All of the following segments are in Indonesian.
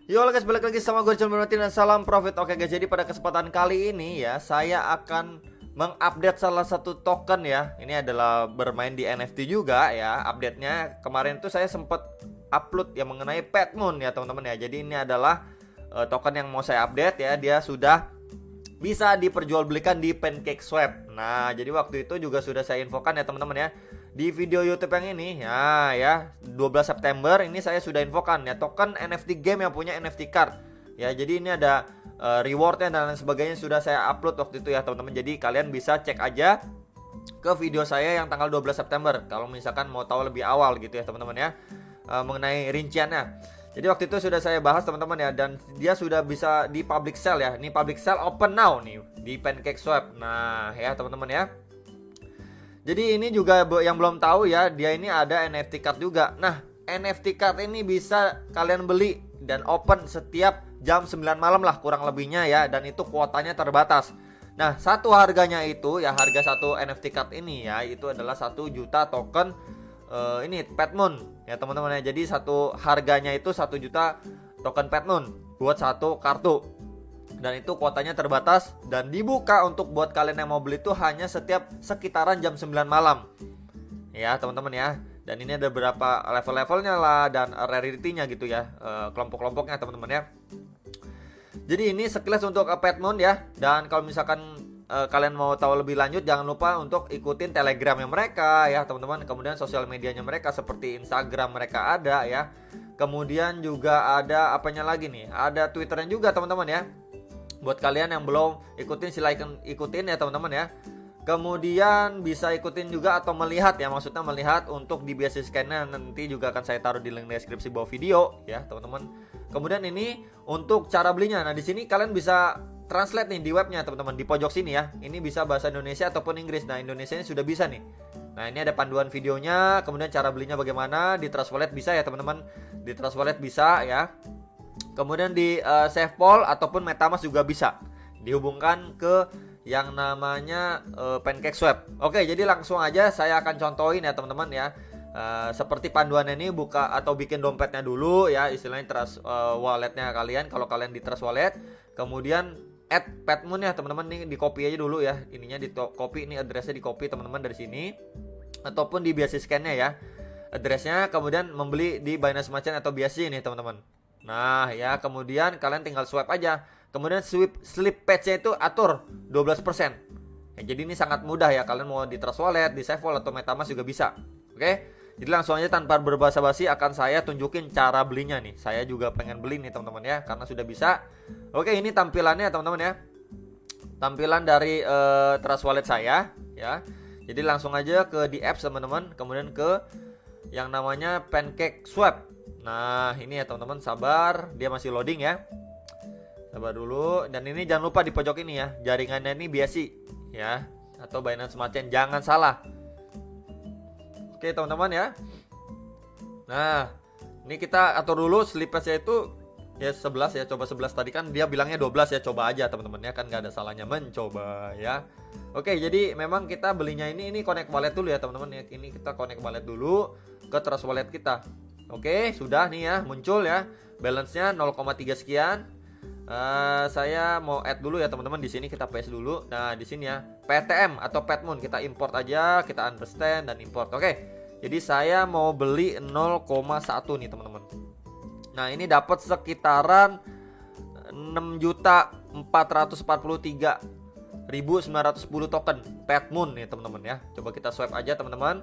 Yo guys, balik lagi sama gue John Berarti dan salam profit. Oke guys, jadi pada kesempatan kali ini ya, saya akan mengupdate salah satu token ya. Ini adalah bermain di NFT juga ya. Update-nya kemarin tuh saya sempat upload yang mengenai Petmoon ya teman-teman ya. Jadi ini adalah token yang mau saya update ya. Dia sudah bisa diperjualbelikan di PancakeSwap. Nah, jadi waktu itu juga sudah saya infokan ya teman-teman ya. Di video YouTube yang ini ya 12 September ini saya sudah infokan ya token NFT game yang punya NFT card. Ya, jadi ini ada rewardnya dan lain sebagainya sudah saya upload waktu itu ya teman-teman. Jadi kalian bisa cek aja ke video saya yang tanggal 12 September kalau misalkan mau tahu lebih awal gitu ya teman-teman ya, mengenai rinciannya. Jadi waktu itu sudah saya bahas teman-teman ya, dan dia sudah bisa di public sale ya. Ini public sale open now nih di PancakeSwap. Nah ya teman-teman ya. Jadi ini juga yang belum tahu ya, dia ini ada NFT card juga. Nah, NFT card ini bisa kalian beli dan open setiap jam 9 malam lah kurang lebihnya ya, dan itu kuotanya terbatas. Nah, satu harganya itu ya, harga satu NFT card ini ya, itu adalah 1 juta token ini Petmoon ya teman-teman ya. Jadi satu harganya itu 1 juta token Petmoon buat satu kartu. Dan itu kuotanya terbatas dan dibuka untuk buat kalian yang mau beli itu hanya setiap sekitaran jam 9 malam. Ya, teman-teman ya. Dan ini ada beberapa level-levelnya lah dan rarity-nya gitu ya. Kelompok-kelompoknya teman-teman ya. Jadi ini sekilas untuk Petmoon ya. Dan kalau misalkan kalian mau tahu lebih lanjut, jangan lupa untuk ikutin Telegramnya mereka ya teman-teman. Kemudian sosial medianya mereka seperti Instagram mereka ada ya. Kemudian juga ada apanya lagi nih? Ada Twitternya juga teman-teman ya. Buat kalian yang belum ikutin silahkan ikutin ya teman-teman ya. Kemudian bisa ikutin juga atau melihat ya, maksudnya melihat untuk di biasa scan-nya nanti juga akan saya taruh di link deskripsi bawah video ya teman-teman. Kemudian ini untuk cara belinya. Nah di sini kalian bisa translate nih di webnya teman-teman, di pojok sini ya. Ini bisa bahasa Indonesia ataupun Inggris. Nah Indonesia ini sudah bisa nih. Nah ini ada panduan videonya. Kemudian cara belinya bagaimana. Di Trust Wallet bisa ya teman-teman. Di Trust Wallet bisa ya. Kemudian di SafePol ataupun MetaMask juga bisa dihubungkan ke yang namanya PancakeSwap. Oke, jadi langsung aja saya akan contohin ya teman-teman ya. Seperti panduannya ini, buka atau bikin dompetnya dulu ya, istilahnya Trust Walletnya kalian. Kalau kalian di Trust Wallet, kemudian add Petmoon ya teman-teman, nih di copy aja dulu ya. Ininya di copy, ini addressnya di copy teman-teman dari sini, ataupun di Biasi scan-nya ya addressnya. Kemudian membeli di Binance Merchant atau Biasi nih teman-teman. Nah ya, kemudian kalian tinggal swipe aja. Kemudian slip patch-nya itu atur 12%. Ya, jadi ini sangat mudah ya, kalian mau di Trust Wallet, di SafePol atau MetaMask juga bisa. Oke. Jadi langsung aja tanpa berbasa-basi akan saya tunjukin cara belinya nih. Saya juga pengen beli nih teman-teman ya, karena sudah bisa. Oke, ini tampilannya teman-teman ya. Tampilan dari Trust Wallet saya ya. Jadi langsung aja ke di apps teman-teman, kemudian ke yang namanya PancakeSwap. Nah ini ya teman-teman, sabar, dia masih loading ya, sabar dulu. Dan ini jangan lupa di pojok ini ya, jaringannya ini Biasi ya, atau Binance Merchant, jangan salah. Oke teman-teman ya. Nah ini kita atur dulu slip patch-nya itu ya 11 ya, coba 11, tadi kan dia bilangnya 12 ya, coba aja teman-teman ya, kan gak ada salahnya mencoba ya. Oke, jadi memang kita belinya ini connect wallet dulu ya teman-teman ya. Ini kita connect wallet dulu ke Trust Wallet kita. Oke, sudah nih ya, muncul ya balance-nya 0,3 sekian. Saya mau add dulu ya teman-teman, di sini kita paste dulu. Nah, di sini ya, PTM atau Petmoon kita import aja, kita understand dan import. Oke. Jadi saya mau beli 0,1 nih teman-teman. Nah, ini dapat sekitaran 6.443.910 token Petmoon nih teman-teman ya. Coba kita swipe aja teman-teman.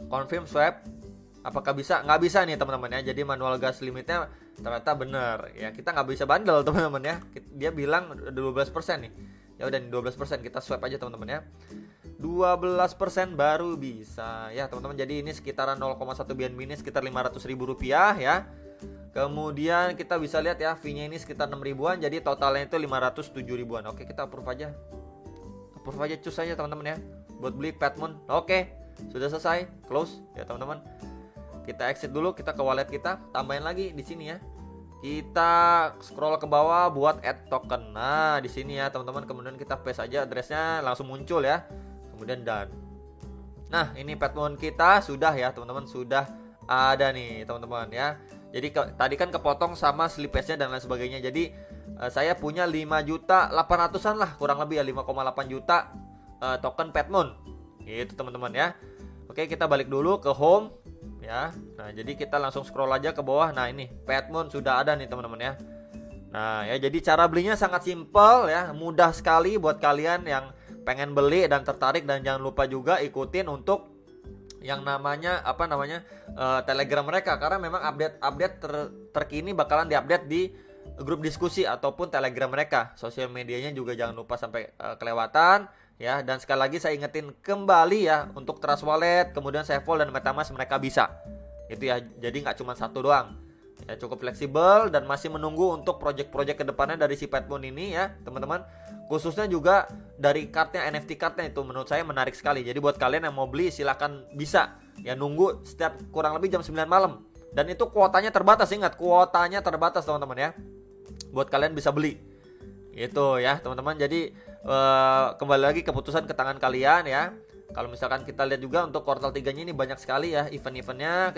Confirm swipe. Apakah bisa? Nggak bisa nih teman-teman ya. Jadi manual gas limitnya ternyata bener ya. Kita nggak bisa bandel teman-teman ya. Dia bilang 12% nih. Ya udah nih 12%, kita swipe aja teman-teman ya. 12% baru bisa ya teman-teman. Jadi ini sekitaran 0,1 BNB, ini sekitar 500.000 rupiah ya. Kemudian kita bisa lihat ya, fee-nya ini sekitar 6 ribuan. Jadi totalnya itu 507 ribuan. Oke, kita approve aja. Approve aja, cus aja teman-teman ya, buat beli Petmoon. Oke, sudah selesai, close ya teman-teman. Kita exit dulu, kita ke wallet kita, tambahin lagi di sini ya. Kita scroll ke bawah buat add token. Nah, di sini ya teman-teman, kemudian kita paste aja addressnya, langsung muncul ya. Kemudian done. Nah, ini Petmoon kita sudah ya teman-teman, sudah ada nih teman-teman ya. Jadi tadi kan kepotong sama slipesnya dan lain sebagainya. Jadi saya punya 5.800.000-an lah, kurang lebih ya, 5,8 juta token Petmoon. Gitu teman-teman ya. Oke, kita balik dulu ke home ya. Nah, jadi kita langsung scroll aja ke bawah. Nah, ini Petmoon sudah ada nih teman-teman ya. Nah, ya jadi cara belinya sangat simpel ya, mudah sekali buat kalian yang pengen beli dan tertarik. Dan jangan lupa juga ikutin untuk yang namanya Telegram mereka, karena memang update terkini bakalan diupdate di grup diskusi ataupun Telegram mereka. Sosial medianya juga jangan lupa sampai kelewatan ya. Dan sekali lagi saya ingetin kembali ya, untuk Trust Wallet, kemudian SafeVault dan MetaMask mereka bisa. Itu ya, jadi nggak cuma satu doang. Ya, cukup fleksibel dan masih menunggu untuk project-project kedepannya dari si Petmoon ini ya teman-teman. Khususnya juga dari kartnya, NFT kartnya itu menurut saya menarik sekali. Jadi buat kalian yang mau beli silahkan bisa ya, nunggu setiap kurang lebih jam 9 malam. Dan itu kuotanya terbatas, ingat kuotanya terbatas teman-teman ya, buat kalian bisa beli. Itu ya teman-teman. Jadi kembali lagi keputusan ke tangan kalian ya. Kalau misalkan kita lihat juga untuk kuartal 3-nya ini banyak sekali ya event-eventnya,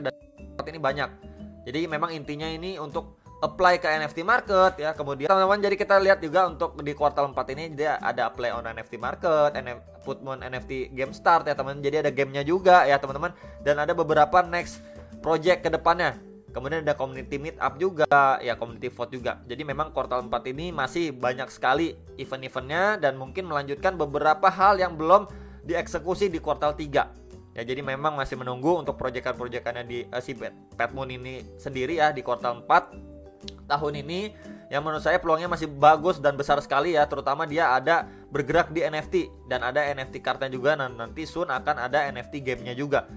ini banyak. Jadi memang intinya ini untuk apply ke NFT market ya. Kemudian teman-teman, jadi kita lihat juga untuk di kuartal 4 ini dia ada apply on NFT market, Petmoon NFT game start ya teman-teman. Jadi ada gamenya juga ya teman-teman. Dan ada beberapa next project ke depannya. Kemudian ada community meetup juga ya, community vote juga. Jadi memang kuartal 4 ini masih banyak sekali event-eventnya, dan mungkin melanjutkan beberapa hal yang belum dieksekusi di kuartal 3. Ya, jadi memang masih menunggu untuk proyekan-proyekannya di si Petmoon ini sendiri ya di kuartal 4 tahun ini. Yang menurut saya peluangnya masih bagus dan besar sekali ya, terutama dia ada bergerak di NFT dan ada NFT kartnya juga, dan nanti soon akan ada NFT gamenya juga.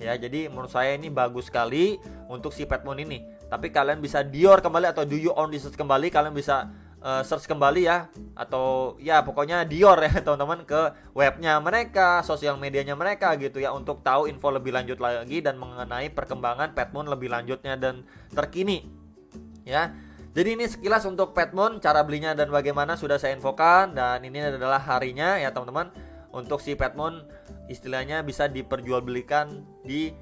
Ya, jadi menurut saya ini bagus sekali untuk si Petmoon ini. Tapi kalian bisa Dior kembali atau do you own this kembali, kalian bisa search kembali ya, atau ya pokoknya Dior ya teman-teman, ke webnya mereka, sosial medianya mereka gitu ya, untuk tahu info lebih lanjut lagi dan mengenai perkembangan Petmoon lebih lanjutnya dan terkini ya. Jadi ini sekilas untuk Petmoon, cara belinya dan bagaimana sudah saya infokan. Dan ini adalah harinya ya teman-teman, untuk si Petmoon istilahnya bisa diperjualbelikan di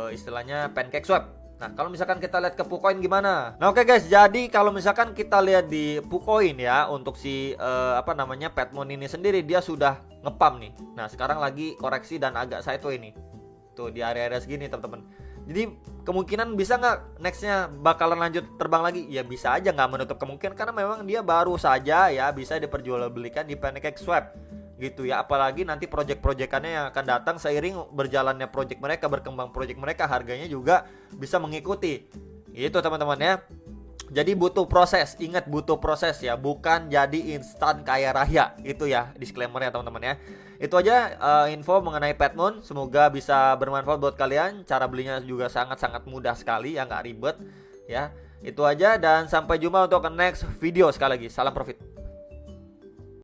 istilahnya PancakeSwap. Nah, kalau misalkan kita lihat ke PuCoin gimana? Nah, oke guys, jadi kalau misalkan kita lihat di PuCoin ya, untuk si Petmoon ini sendiri dia sudah ngepam nih. Nah, sekarang lagi koreksi dan agak sideways ini. Tuh di area-area segini teman-teman. Jadi kemungkinan bisa nggak nextnya bakalan lanjut terbang lagi? Ya bisa aja, nggak menutup kemungkinan, karena memang dia baru saja ya bisa diperjualbelikan di PancakeSwap gitu ya. Apalagi nanti project-projectannya yang akan datang seiring berjalannya project mereka, berkembang project mereka, harganya juga bisa mengikuti. Itu teman-teman ya. Jadi butuh proses, ingat butuh proses ya, bukan jadi instan kaya raya. Itu ya disclaimer ya teman-teman ya. Itu aja info mengenai Petmoon, semoga bisa bermanfaat buat kalian. Cara belinya juga sangat-sangat mudah sekali ya, nggak ribet ya. Itu aja dan sampai jumpa untuk next video. Sekali lagi salam profit.